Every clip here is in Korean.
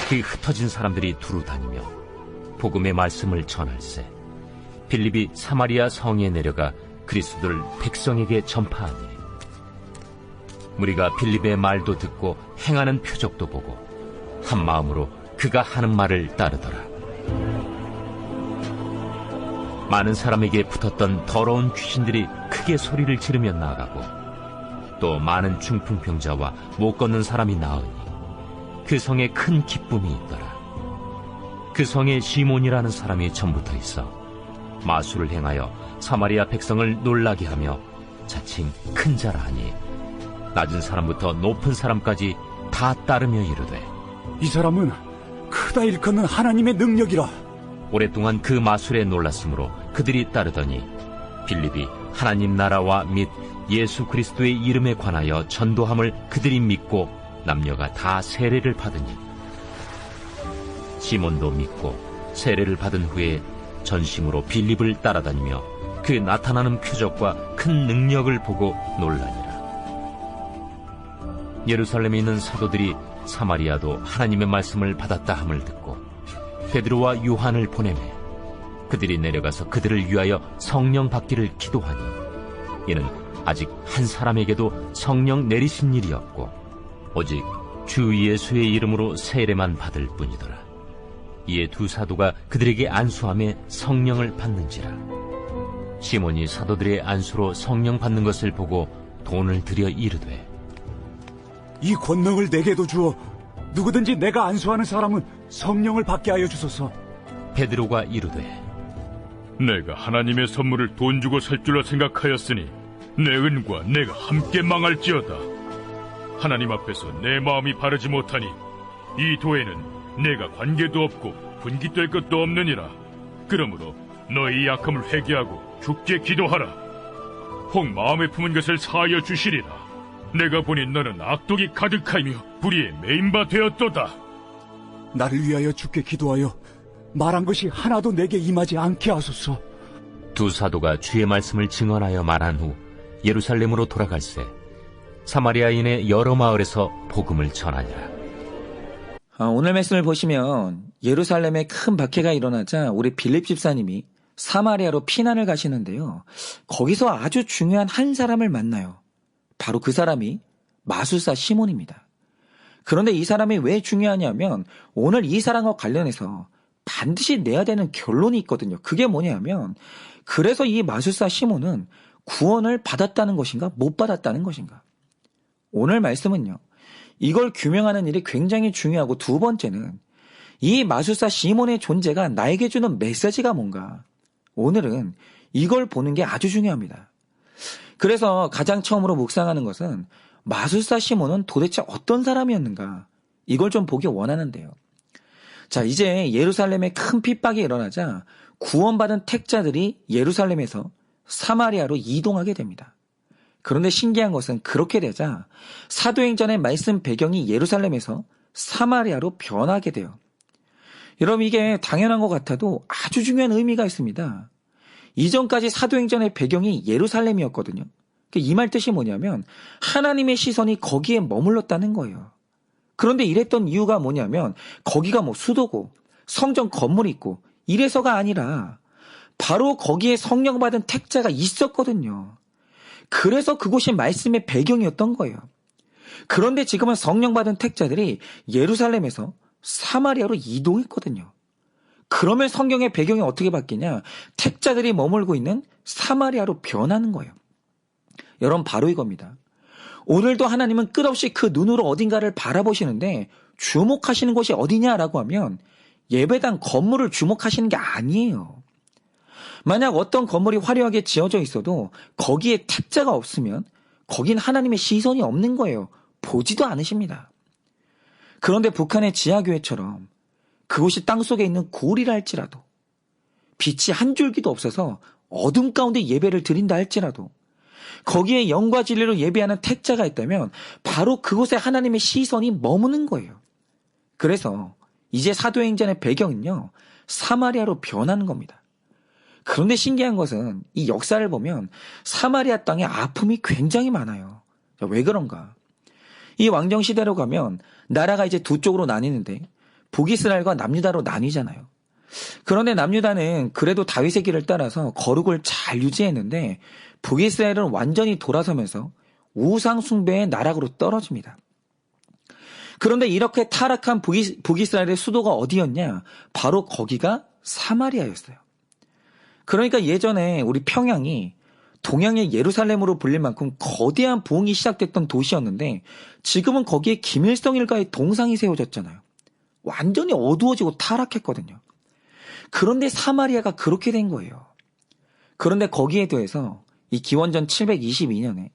그 흩어진 사람들이 두루 다니며 복음의 말씀을 전할세 빌립이 사마리아 성에 내려가 그리스도를 백성에게 전파하니 무리가 빌립의 말도 듣고 행하는 표적도 보고 한 마음으로 그가 하는 말을 따르더라. 많은 사람에게 붙었던 더러운 귀신들이 크게 소리를 지르며 나가고 또 많은 중풍병자와 못 걷는 사람이 나으니 그 성에 큰 기쁨이 있더라. 그 성에 시몬이라는 사람이 전부터 있어 마술을 행하여 사마리아 백성을 놀라게 하며 자칭 큰 자라 하니 낮은 사람부터 높은 사람까지 다 따르며 이르되 이 사람은 크다 일컫는 하나님의 능력이라. 오랫동안 그 마술에 놀랐으므로 그들이 따르더니 빌립이 하나님 나라와 및 예수 그리스도의 이름에 관하여 전도함을 그들이 믿고 남녀가 다 세례를 받으니 시몬도 믿고 세례를 받은 후에 전심으로 빌립을 따라다니며 그 나타나는 표적과 큰 능력을 보고 놀라니라. 예루살렘에 있는 사도들이 사마리아도 하나님의 말씀을 받았다 함을 듣고 베드로와 요한을 보내매 그들이 내려가서 그들을 위하여 성령 받기를 기도하니 이는 아직 한 사람에게도 성령 내리신 일이 없고 오직 주 예수의 이름으로 세례만 받을 뿐이더라. 이에 두 사도가 그들에게 안수함에 성령을 받는지라. 시몬이 사도들의 안수로 성령 받는 것을 보고 돈을 들여 이르되 이 권능을 내게도 주어 누구든지 내가 안수하는 사람은 성령을 받게 하여 주소서. 베드로가 이르되 내가 하나님의 선물을 돈 주고 살 줄로 생각하였으니 내 은과 내가 함께 망할지어다. 하나님 앞에서 내 마음이 바르지 못하니 이 도에는 내가 관계도 없고 분깃될 것도 없느니라. 그러므로 너희 약함을 회개하고 주께 기도하라. 혹 마음에 품은 것을 사하여 주시리라. 내가 보니 너는 악독이 가득하며 불의에 매인 바 되었도다. 나를 위하여 주께 기도하여 말한 것이 하나도 내게 임하지 않게 하소서. 두 사도가 주의 말씀을 증언하여 말한 후 예루살렘으로 돌아갈새 사마리아인의 여러 마을에서 복음을 전하니라. 오늘 말씀을 보시면 예루살렘에 큰 박해가 일어나자 우리 빌립 집사님이 사마리아로 피난을 가시는데요. 거기서 아주 중요한 한 사람을 만나요. 바로 그 사람이 마술사 시몬입니다. 그런데 이 사람이 왜 중요하냐면 오늘 이 사람과 관련해서 반드시 내야 되는 결론이 있거든요. 그게 뭐냐면 그래서 이 마술사 시몬은 구원을 받았다는 것인가 못 받았다는 것인가. 오늘 말씀은요. 이걸 규명하는 일이 굉장히 중요하고 두 번째는 이 마술사 시몬의 존재가 나에게 주는 메시지가 뭔가. 오늘은 이걸 보는 게 아주 중요합니다. 그래서 가장 처음으로 묵상하는 것은 마술사 시몬은 도대체 어떤 사람이었는가. 이걸 좀 보기 원하는데요. 자, 이제 예루살렘에 큰 핍박이 일어나자 구원받은 택자들이 예루살렘에서 사마리아로 이동하게 됩니다. 그런데 신기한 것은 그렇게 되자 사도행전의 말씀 배경이 예루살렘에서 사마리아로 변하게 돼요. 여러분 이게 당연한 것 같아도 아주 중요한 의미가 있습니다. 이전까지 사도행전의 배경이 예루살렘이었거든요. 이 말 뜻이 뭐냐면 하나님의 시선이 거기에 머물렀다는 거예요. 그런데 이랬던 이유가 뭐냐면 거기가 뭐 수도고 성전 건물이 있고 이래서가 아니라 바로 거기에 성령 받은 택자가 있었거든요. 그래서 그곳이 말씀의 배경이었던 거예요. 그런데 지금은 성령 받은 택자들이 예루살렘에서 사마리아로 이동했거든요. 그러면 성경의 배경이 어떻게 바뀌냐? 택자들이 머물고 있는 사마리아로 변하는 거예요. 여러분 바로 이겁니다. 오늘도 하나님은 끝없이 그 눈으로 어딘가를 바라보시는데 주목하시는 곳이 어디냐라고 하면 예배당 건물을 주목하시는 게 아니에요. 만약 어떤 건물이 화려하게 지어져 있어도 거기에 택자가 없으면 거긴 하나님의 시선이 없는 거예요. 보지도 않으십니다. 그런데 북한의 지하교회처럼 그곳이 땅속에 있는 굴이라 할지라도 빛이 한 줄기도 없어서 어둠 가운데 예배를 드린다 할지라도 거기에 영과 진리로 예배하는 택자가 있다면 바로 그곳에 하나님의 시선이 머무는 거예요. 그래서 이제 사도행전의 배경은요. 사마리아로 변하는 겁니다. 그런데 신기한 것은 이 역사를 보면 사마리아 땅에 아픔이 굉장히 많아요. 자, 왜 그런가? 이 왕정 시대로 가면 나라가 이제 두 쪽으로 나뉘는데 북이스라엘과 남유다로 나뉘잖아요. 그런데 남유다는 그래도 다윗의 길을 따라서 거룩을 잘 유지했는데 북이스라엘은 완전히 돌아서면서 우상 숭배의 나락으로 떨어집니다. 그런데 이렇게 타락한 북이스라엘의 수도가 어디였냐? 바로 거기가 사마리아였어요. 그러니까 예전에 우리 평양이 동양의 예루살렘으로 불릴 만큼 거대한 부흥이 시작됐던 도시였는데 지금은 거기에 김일성 일가의 동상이 세워졌잖아요. 완전히 어두워지고 타락했거든요. 그런데 사마리아가 그렇게 된 거예요. 그런데 거기에 대해서 이 기원전 722년에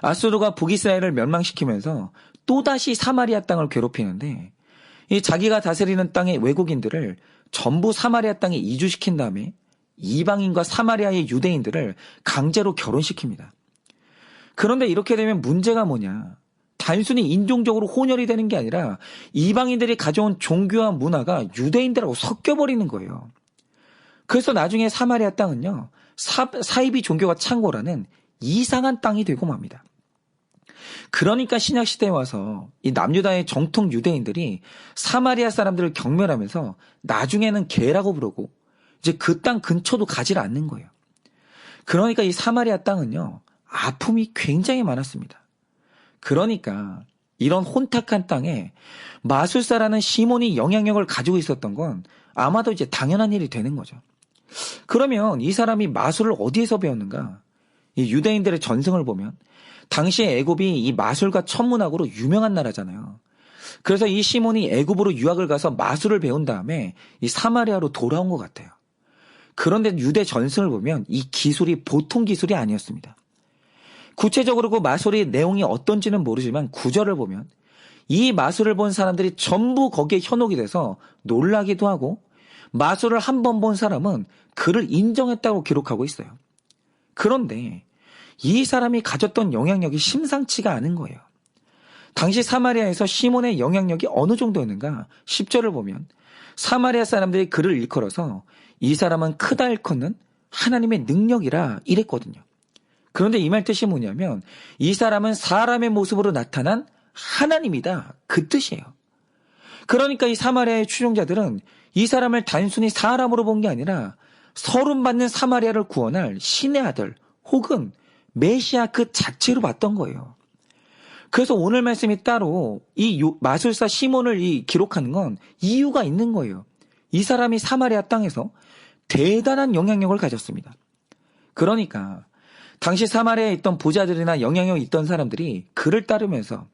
아수르가 북이스라엘을 멸망시키면서 또다시 사마리아 땅을 괴롭히는데 이 자기가 다스리는 땅의 외국인들을 전부 사마리아 땅에 이주시킨 다음에 이방인과 사마리아의 유대인들을 강제로 결혼시킵니다. 그런데 이렇게 되면 문제가 뭐냐? 단순히 인종적으로 혼혈이 되는 게 아니라 이방인들이 가져온 종교와 문화가 유대인들하고 섞여버리는 거예요. 그래서 나중에 사마리아 땅은요, 사이비 종교가 창궐하는 이상한 땅이 되고 맙니다. 그러니까 신약시대에 와서 이 남유다의 정통 유대인들이 사마리아 사람들을 경멸하면서 나중에는 개라고 부르고 이제 그 땅 근처도 가지를 않는 거예요. 그러니까 이 사마리아 땅은요, 아픔이 굉장히 많았습니다. 그러니까 이런 혼탁한 땅에 마술사라는 시몬이 영향력을 가지고 있었던 건 아마도 이제 당연한 일이 되는 거죠. 그러면 이 사람이 마술을 어디에서 배웠는가? 이 유대인들의 전승을 보면 당시에 애굽이 이 마술과 천문학으로 유명한 나라잖아요. 그래서 이 시몬이 애굽으로 유학을 가서 마술을 배운 다음에 이 사마리아로 돌아온 것 같아요. 그런데 유대 전승을 보면 이 기술이 보통 기술이 아니었습니다. 구체적으로 그 마술의 내용이 어떤지는 모르지만 구절을 보면 이 마술을 본 사람들이 전부 거기에 현혹이 돼서 놀라기도 하고 마술을 한 번 본 사람은 그를 인정했다고 기록하고 있어요. 그런데 이 사람이 가졌던 영향력이 심상치가 않은 거예요. 당시 사마리아에서 시몬의 영향력이 어느 정도였는가? 10절을 보면 사마리아 사람들이 그를 일컬어서 이 사람은 크다 일컫는 하나님의 능력이라 이랬거든요. 그런데 이 말 뜻이 뭐냐면 이 사람은 사람의 모습으로 나타난 하나님이다. 그 뜻이에요. 그러니까 이 사마리아의 추종자들은 이 사람을 단순히 사람으로 본 게 아니라 서름받는 사마리아를 구원할 신의 아들 혹은 메시아 그 자체로 봤던 거예요. 그래서 오늘 말씀이 따로 이 마술사 시몬을 기록하는 건 이유가 있는 거예요. 이 사람이 사마리아 땅에서 대단한 영향력을 가졌습니다. 그러니까 당시 사마리아에 있던 부자들이나 영향력 있던 사람들이 그를 따르면서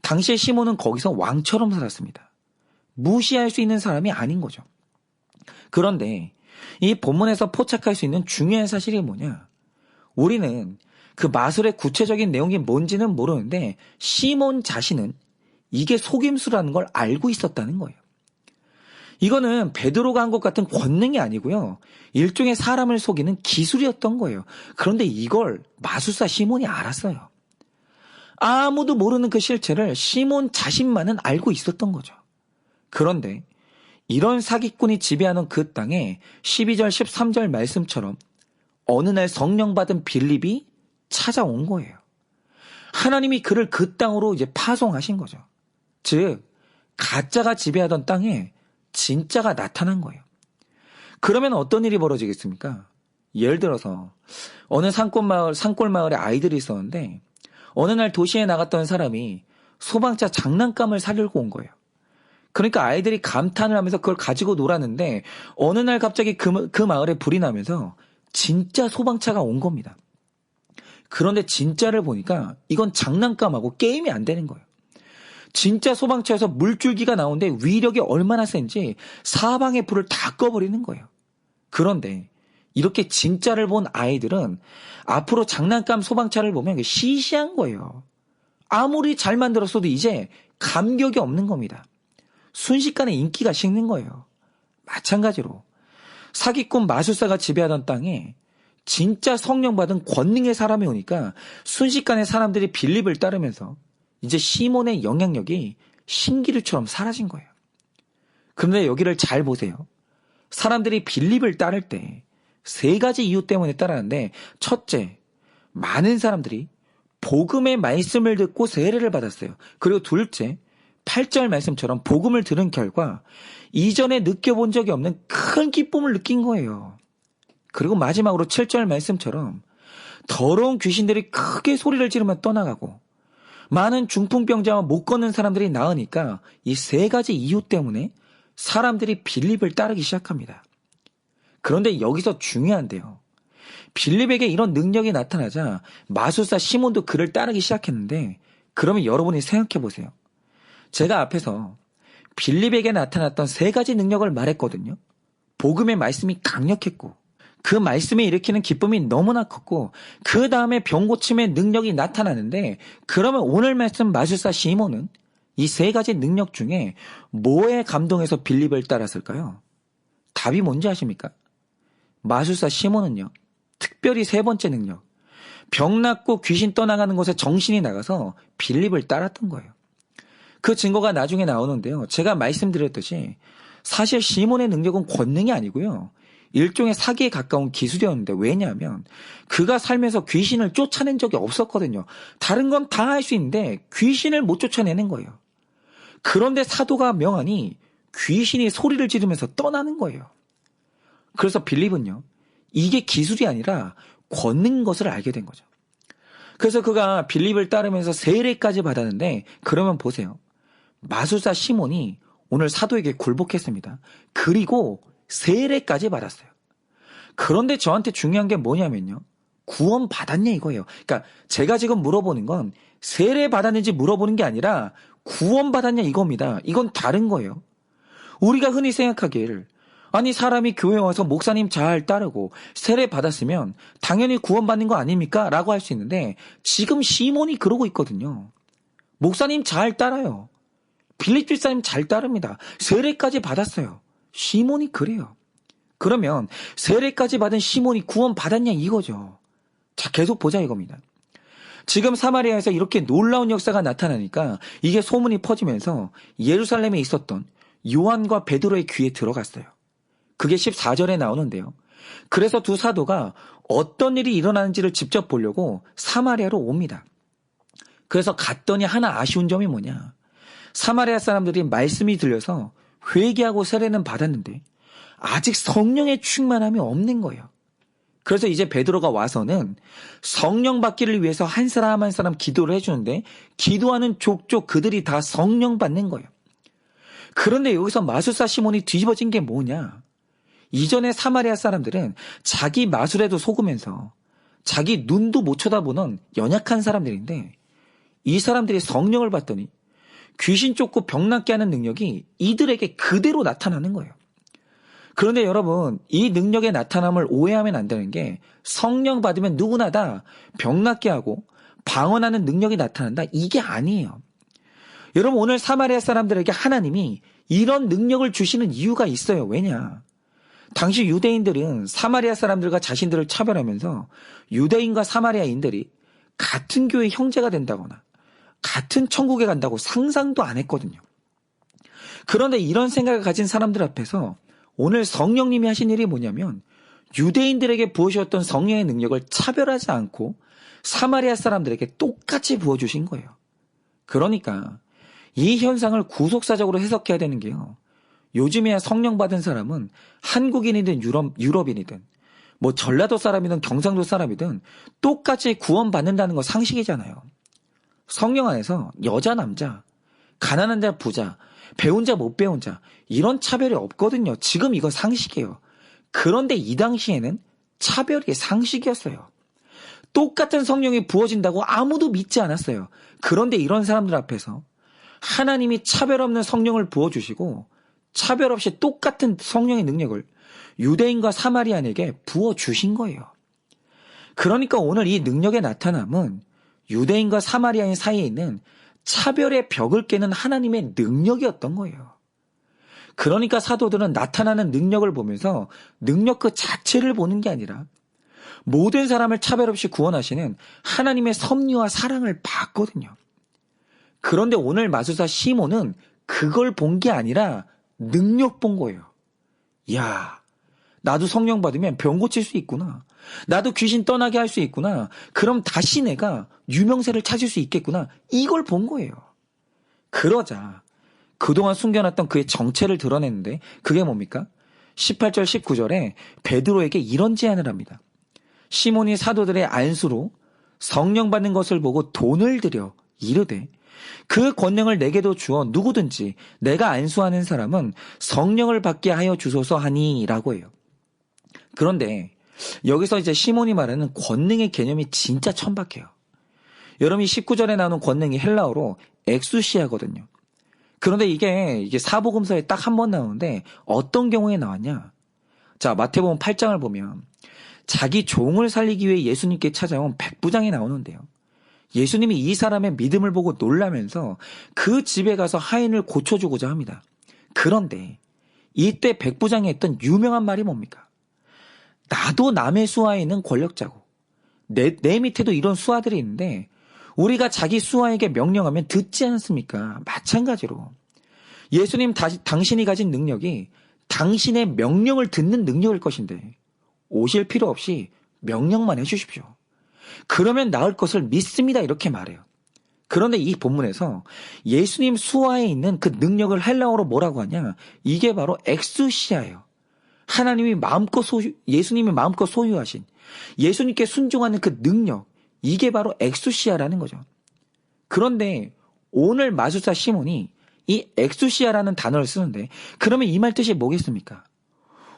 당시의 시몬은 거기서 왕처럼 살았습니다. 무시할 수 있는 사람이 아닌 거죠. 그런데 이 본문에서 포착할 수 있는 중요한 사실이 뭐냐? 우리는 그 마술의 구체적인 내용이 뭔지는 모르는데 시몬 자신은 이게 속임수라는 걸 알고 있었다는 거예요. 이거는 베드로가 한 것 같은 권능이 아니고요. 일종의 사람을 속이는 기술이었던 거예요. 그런데 이걸 마술사 시몬이 알았어요. 아무도 모르는 그 실체를 시몬 자신만은 알고 있었던 거죠. 그런데 이런 사기꾼이 지배하는 그 땅에 12절 13절 말씀처럼 어느 날 성령 받은 빌립이 찾아온 거예요. 하나님이 그를 그 땅으로 이제 파송하신 거죠. 즉 가짜가 지배하던 땅에 진짜가 나타난 거예요. 그러면 어떤 일이 벌어지겠습니까? 예를 들어서 어느 산골 마을에 아이들이 있었는데 어느 날 도시에 나갔던 사람이 소방차 장난감을 사려고 온 거예요. 그러니까 아이들이 감탄을 하면서 그걸 가지고 놀았는데 어느 날 갑자기 그 마을에 불이 나면서 진짜 소방차가 온 겁니다. 그런데 진짜를 보니까 이건 장난감하고 게임이 안 되는 거예요. 진짜 소방차에서 물줄기가 나오는데 위력이 얼마나 센지 사방의 불을 다 꺼버리는 거예요. 그런데 이렇게 진짜를 본 아이들은 앞으로 장난감 소방차를 보면 시시한 거예요. 아무리 잘 만들었어도 이제 감격이 없는 겁니다. 순식간에 인기가 식는 거예요. 마찬가지로 사기꾼 마술사가 지배하던 땅에 진짜 성령 받은 권능의 사람이 오니까 순식간에 사람들이 빌립을 따르면서 이제 시몬의 영향력이 신기루처럼 사라진 거예요. 그런데 여기를 잘 보세요. 사람들이 빌립을 따를 때 세 가지 이유 때문에 따르는데 첫째, 많은 사람들이 복음의 말씀을 듣고 세례를 받았어요. 그리고 둘째, 8절 말씀처럼 복음을 들은 결과 이전에 느껴본 적이 없는 큰 기쁨을 느낀 거예요. 그리고 마지막으로 7절 말씀처럼 더러운 귀신들이 크게 소리를 지르며 떠나가고 많은 중풍병자와 못 걷는 사람들이 나으니까 이 세 가지 이유 때문에 사람들이 빌립을 따르기 시작합니다. 그런데 여기서 중요한데요. 빌립에게 이런 능력이 나타나자 마술사 시몬도 그를 따르기 시작했는데 그러면 여러분이 생각해 보세요. 제가 앞에서 빌립에게 나타났던 세 가지 능력을 말했거든요. 복음의 말씀이 강력했고 그 말씀이 일으키는 기쁨이 너무나 컸고 그 다음에 병 고침의 능력이 나타나는데 그러면 오늘 말씀 마술사 시몬은 이 세 가지 능력 중에 뭐에 감동해서 빌립을 따랐을까요? 답이 뭔지 아십니까? 마술사 시몬은요. 특별히 세 번째 능력, 병 낫고 귀신 떠나가는 곳에 정신이 나가서 빌립을 따랐던 거예요. 그 증거가 나중에 나오는데요. 제가 말씀드렸듯이 사실 시몬의 능력은 권능이 아니고요. 일종의 사기에 가까운 기술이었는데 왜냐하면 그가 살면서 귀신을 쫓아낸 적이 없었거든요. 다른 건 다 할 수 있는데 귀신을 못 쫓아내는 거예요. 그런데 사도가 명하니 귀신이 소리를 지르면서 떠나는 거예요. 그래서 빌립은요. 이게 기술이 아니라 권능인 것을 알게 된 거죠. 그래서 그가 빌립을 따르면서 세례까지 받았는데 그러면 보세요. 마술사 시몬이 오늘 사도에게 굴복했습니다. 그리고 세례까지 받았어요. 그런데 저한테 중요한 게 뭐냐면요. 구원 받았냐 이거예요. 그러니까 제가 지금 물어보는 건 세례 받았는지 물어보는 게 아니라 구원 받았냐 이겁니다. 이건 다른 거예요. 우리가 흔히 생각하길 아니 사람이 교회 와서 목사님 잘 따르고 세례 받았으면 당연히 구원받는 거 아닙니까? 라고 할 수 있는데 지금 시몬이 그러고 있거든요. 목사님 잘 따라요. 빌립 집사님 잘 따릅니다. 세례까지 받았어요. 시몬이 그래요. 그러면 세례까지 받은 시몬이 구원받았냐 이거죠. 자, 계속 보자 이겁니다. 지금 사마리아에서 이렇게 놀라운 역사가 나타나니까 이게 소문이 퍼지면서 예루살렘에 있었던 요한과 베드로의 귀에 들어갔어요. 그게 14절에 나오는데요. 그래서 두 사도가 어떤 일이 일어나는지를 직접 보려고 사마리아로 옵니다. 그래서 갔더니 하나 아쉬운 점이 뭐냐. 사마리아 사람들이 말씀이 들려서 회개하고 세례는 받았는데 아직 성령의 충만함이 없는 거예요. 그래서 이제 베드로가 와서는 성령 받기를 위해서 한 사람 한 사람 기도를 해주는데 기도하는 족족 그들이 다 성령 받는 거예요. 그런데 여기서 마술사 시몬이 뒤집어진 게 뭐냐. 이전에 사마리아 사람들은 자기 마술에도 속으면서 자기 눈도 못 쳐다보는 연약한 사람들인데 이 사람들이 성령을 받더니 귀신 쫓고 병 낫게 하는 능력이 이들에게 그대로 나타나는 거예요. 그런데 여러분 이 능력의 나타남을 오해하면 안 되는 게 성령 받으면 누구나 다 병 낫게 하고 방언하는 능력이 나타난다 이게 아니에요. 여러분 오늘 사마리아 사람들에게 하나님이 이런 능력을 주시는 이유가 있어요. 왜냐? 당시 유대인들은 사마리아 사람들과 자신들을 차별하면서 유대인과 사마리아인들이 같은 교회 형제가 된다거나 같은 천국에 간다고 상상도 안 했거든요. 그런데 이런 생각을 가진 사람들 앞에서 오늘 성령님이 하신 일이 뭐냐면 유대인들에게 부어주셨던 성령의 능력을 차별하지 않고 사마리아 사람들에게 똑같이 부어주신 거예요. 그러니까 이 현상을 구속사적으로 해석해야 되는 게요. 요즘에야 성령 받은 사람은 한국인이든 유럽인이든 뭐 전라도 사람이든 경상도 사람이든 똑같이 구원받는다는 거 상식이잖아요. 성령 안에서 여자 남자, 가난한 자 부자, 배운 자 못 배운 자 이런 차별이 없거든요. 지금 이거 상식이에요. 그런데 이 당시에는 차별이 상식이었어요. 똑같은 성령이 부어진다고 아무도 믿지 않았어요. 그런데 이런 사람들 앞에서 하나님이 차별 없는 성령을 부어주시고 차별 없이 똑같은 성령의 능력을 유대인과 사마리아인에게 부어주신 거예요. 그러니까 오늘 이 능력의 나타남은 유대인과 사마리아인 사이에 있는 차별의 벽을 깨는 하나님의 능력이었던 거예요. 그러니까 사도들은 나타나는 능력을 보면서 능력 그 자체를 보는 게 아니라 모든 사람을 차별 없이 구원하시는 하나님의 섭리와 사랑을 봤거든요. 그런데 오늘 마술사 시몬은 그걸 본 게 아니라 능력 본 거예요. 야, 나도 성령 받으면 병 고칠 수 있구나. 나도 귀신 떠나게 할 수 있구나. 그럼 다시 내가 유명세를 찾을 수 있겠구나. 이걸 본 거예요. 그러자 그동안 숨겨놨던 그의 정체를 드러냈는데 그게 뭡니까? 18절 19절에 베드로에게 이런 제안을 합니다. 시몬이 사도들의 안수로 성령 받는 것을 보고 돈을 들여 이르되 그 권능을 내게도 주어 누구든지 내가 안수하는 사람은 성령을 받게 하여 주소서 하니라고 해요. 그런데 여기서 이제 시몬이 말하는 권능의 개념이 진짜 천박해요. 여러분이 19절에 나오는 권능이 헬라어로 엑수시아거든요. 그런데 이게 사복음서에 딱 한 번 나오는데 어떤 경우에 나왔냐? 자, 마태복음 8장을 보면 자기 종을 살리기 위해 예수님께 찾아온 백부장이 나오는데요. 예수님이 이 사람의 믿음을 보고 놀라면서 그 집에 가서 하인을 고쳐주고자 합니다. 그런데 이때 백부장이 했던 유명한 말이 뭡니까? 나도 남의 수하에 있는 권력자고 내 밑에도 이런 수하들이 있는데 우리가 자기 수하에게 명령하면 듣지 않습니까? 마찬가지로 예수님 당신이 가진 능력이 당신의 명령을 듣는 능력일 것인데 오실 필요 없이 명령만 해주십시오. 그러면 나을 것을 믿습니다. 이렇게 말해요. 그런데 이 본문에서 예수님 수하에 있는 그 능력을 헬라어로 뭐라고 하냐? 이게 바로 엑수시아예요. 예수님이 마음껏 소유하신 예수님께 순종하는 그 능력, 이게 바로 엑수시아라는 거죠. 그런데 오늘 마술사 시몬이 이 엑수시아라는 단어를 쓰는데 그러면 이 말 뜻이 뭐겠습니까?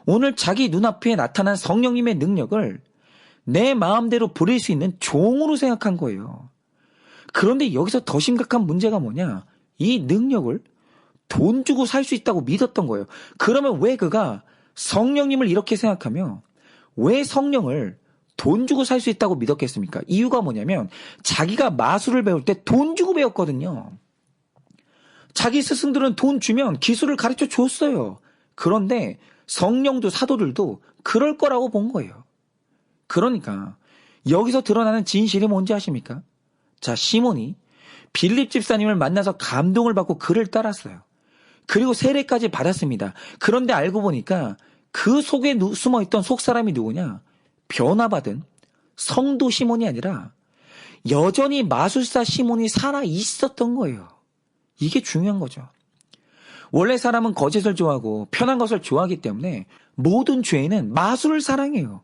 오늘 자기 눈앞에 나타난 성령님의 능력을 내 마음대로 부릴 수 있는 종으로 생각한 거예요. 그런데 여기서 더 심각한 문제가 뭐냐? 이 능력을 돈 주고 살 수 있다고 믿었던 거예요. 그러면 왜 그가 성령님을 이렇게 생각하며 왜 성령을 돈 주고 살 수 있다고 믿었겠습니까? 이유가 뭐냐면 자기가 마술을 배울 때 돈 주고 배웠거든요. 자기 스승들은 돈 주면 기술을 가르쳐 줬어요. 그런데 성령도 사도들도 그럴 거라고 본 거예요. 그러니까 여기서 드러나는 진실이 뭔지 아십니까? 자, 시몬이 빌립 집사님을 만나서 감동을 받고 그를 따랐어요. 그리고 세례까지 받았습니다. 그런데 알고 보니까 그 속에 숨어있던 속사람이 누구냐? 변화받은 성도 시몬이 아니라 여전히 마술사 시몬이 살아 있었던 거예요. 이게 중요한 거죠. 원래 사람은 거짓을 좋아하고 편한 것을 좋아하기 때문에 모든 죄인은 마술을 사랑해요.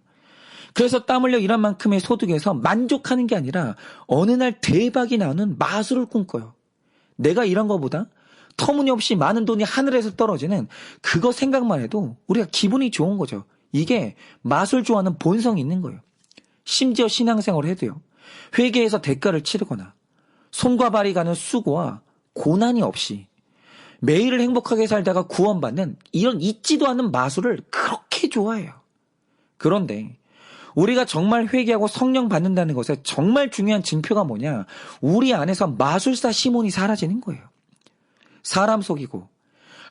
그래서 땀 흘려 일한 만큼의 소득에서 만족하는 게 아니라 어느 날 대박이 나는 마술을 꿈꿔요. 내가 일한 것보다 터무니없이 많은 돈이 하늘에서 떨어지는 그거 생각만 해도 우리가 기분이 좋은 거죠. 이게 마술 좋아하는 본성이 있는 거예요. 심지어 신앙생활을 해도요. 회개해서 대가를 치르거나 손과 발이 가는 수고와 고난이 없이 매일을 행복하게 살다가 구원받는 이런 잊지도 않는 마술을 그렇게 좋아해요. 그런데 우리가 정말 회개하고 성령 받는다는 것에 정말 중요한 징표가 뭐냐? 우리 안에서 마술사 시몬이 사라지는 거예요. 사람 속이고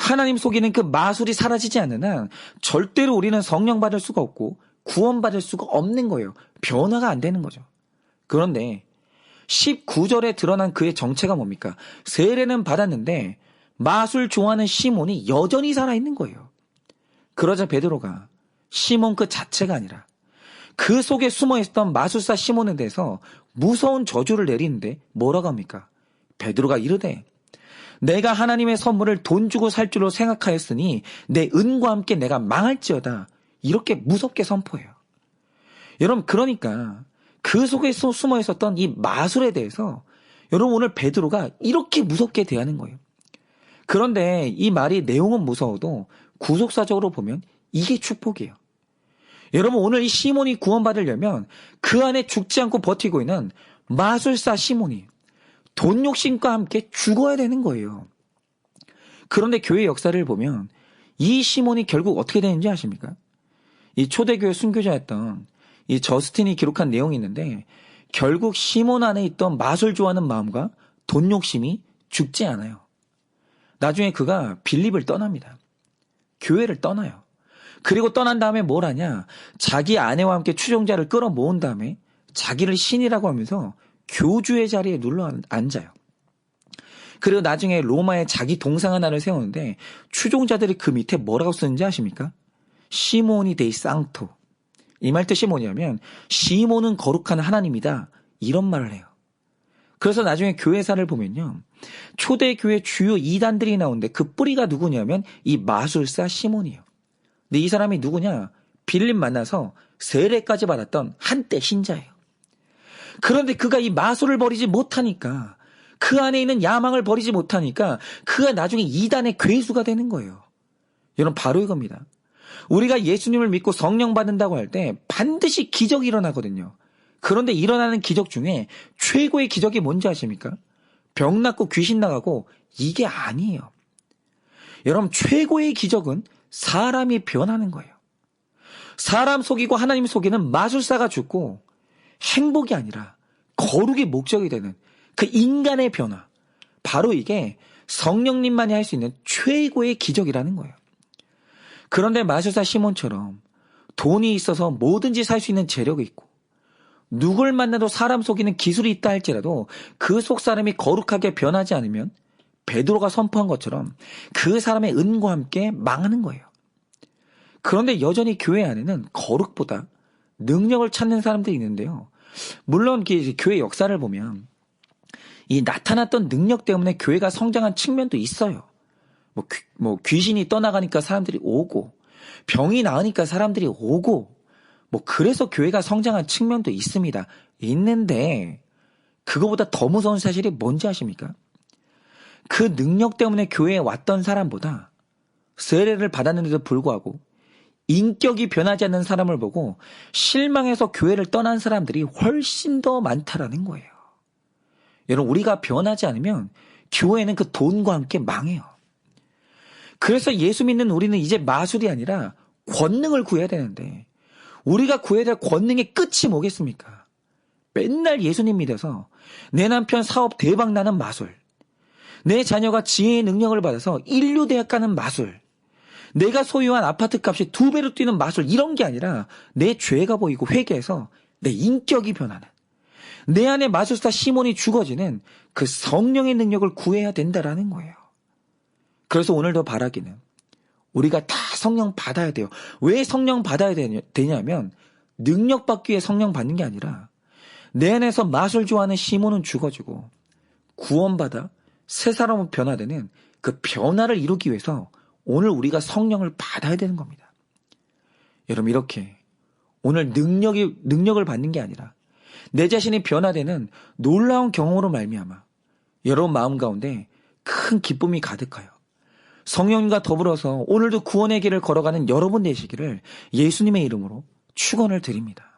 하나님 속이는 그 마술이 사라지지 않는 한 절대로 우리는 성령 받을 수가 없고 구원받을 수가 없는 거예요. 변화가 안 되는 거죠. 그런데 19절에 드러난 그의 정체가 뭡니까? 세례는 받았는데 마술 좋아하는 시몬이 여전히 살아있는 거예요. 그러자 베드로가 시몬 그 자체가 아니라 그 속에 숨어있던 마술사 시몬에 대해서 무서운 저주를 내리는데 뭐라고 합니까? 베드로가 이르되 내가 하나님의 선물을 돈 주고 살 줄로 생각하였으니 내 은과 함께 내가 망할지어다. 이렇게 무섭게 선포해요. 여러분, 그러니까 그 속에 숨어 있었던 이 마술에 대해서 여러분 오늘 베드로가 이렇게 무섭게 대하는 거예요. 그런데 이 말이 내용은 무서워도 구속사적으로 보면 이게 축복이에요. 여러분 오늘 이 시몬이 구원받으려면 그 안에 죽지 않고 버티고 있는 마술사 시몬이 돈 욕심과 함께 죽어야 되는 거예요. 그런데 교회 역사를 보면 이 시몬이 결국 어떻게 되는지 아십니까? 이 초대교회 순교자였던 이 저스틴이 기록한 내용이 있는데 결국 시몬 안에 있던 마술 좋아하는 마음과 돈 욕심이 죽지 않아요. 나중에 그가 빌립을 떠납니다. 교회를 떠나요. 그리고 떠난 다음에 뭘 하냐? 자기 아내와 함께 추종자를 끌어모은 다음에 자기를 신이라고 하면서 교주의 자리에 눌러 앉아요. 그리고 나중에 로마에 자기 동상 하나를 세우는데 추종자들이 그 밑에 뭐라고 쓰는지 아십니까? 시몬이 데이 상토. 이 말 뜻이 뭐냐면 시몬은 거룩한 하나님이다 이런 말을 해요. 그래서 나중에 교회사를 보면요. 초대교회 주요 이단들이 나오는데 그 뿌리가 누구냐면 이 마술사 시몬이에요. 근데 이 사람이 누구냐? 빌립 만나서 세례까지 받았던 한때 신자예요. 그런데 그가 이 마술을 버리지 못하니까 그 안에 있는 야망을 버리지 못하니까 그가 나중에 이단의 괴수가 되는 거예요. 여러분 바로 이겁니다. 우리가 예수님을 믿고 성령 받는다고 할 때 반드시 기적이 일어나거든요. 그런데 일어나는 기적 중에 최고의 기적이 뭔지 아십니까? 병 낫고 귀신 나가고 이게 아니에요. 여러분 최고의 기적은 사람이 변하는 거예요. 사람 속이고 하나님 속이는 마술사가 죽고 행복이 아니라 거룩이 목적이 되는 그 인간의 변화. 바로 이게 성령님만이 할 수 있는 최고의 기적이라는 거예요. 그런데 마술사 시몬처럼 돈이 있어서 뭐든지 살 수 있는 재력이 있고 누굴 만나도 사람 속이는 기술이 있다 할지라도 그 속 사람이 거룩하게 변하지 않으면 베드로가 선포한 것처럼 그 사람의 은과 함께 망하는 거예요. 그런데 여전히 교회 안에는 거룩보다 능력을 찾는 사람들이 있는데요. 물론 교회 역사를 보면 이 나타났던 능력 때문에 교회가 성장한 측면도 있어요. 뭐 귀신이 떠나가니까 사람들이 오고 병이 나으니까 사람들이 오고 뭐 그래서 교회가 성장한 측면도 있습니다. 있는데 그거보다 더 무서운 사실이 뭔지 아십니까? 그 능력 때문에 교회에 왔던 사람보다 세례를 받았는데도 불구하고 인격이 변하지 않는 사람을 보고 실망해서 교회를 떠난 사람들이 훨씬 더 많다라는 거예요. 여러분 우리가 변하지 않으면 교회는 그 돈과 함께 망해요. 그래서 예수 믿는 우리는 이제 마술이 아니라 권능을 구해야 되는데 우리가 구해야 될 권능의 끝이 뭐겠습니까? 맨날 예수님 믿어서 내 남편 사업 대박 나는 마술, 내 자녀가 지혜의 능력을 받아서 인류대학 가는 마술, 내가 소유한 아파트 값이 2배로 뛰는 마술 이런 게 아니라 내 죄가 보이고 회개해서 내 인격이 변하는 내 안에 마술사 시몬이 죽어지는 그 성령의 능력을 구해야 된다라는 거예요. 그래서 오늘도 바라기는 우리가 다 성령 받아야 돼요. 왜 성령 받아야 되냐면 능력 받기 위해 성령 받는 게 아니라 내 안에서 마술 좋아하는 시몬은 죽어지고 구원받아 새 사람으로 변화되는 그 변화를 이루기 위해서 오늘 우리가 성령을 받아야 되는 겁니다. 여러분 이렇게 오늘 능력을 받는 게 아니라 내 자신이 변화되는 놀라운 경험으로 말미암아 여러분 마음 가운데 큰 기쁨이 가득하여 성령님과 더불어서 오늘도 구원의 길을 걸어가는 여러분 되시기를 예수님의 이름으로 축원을 드립니다.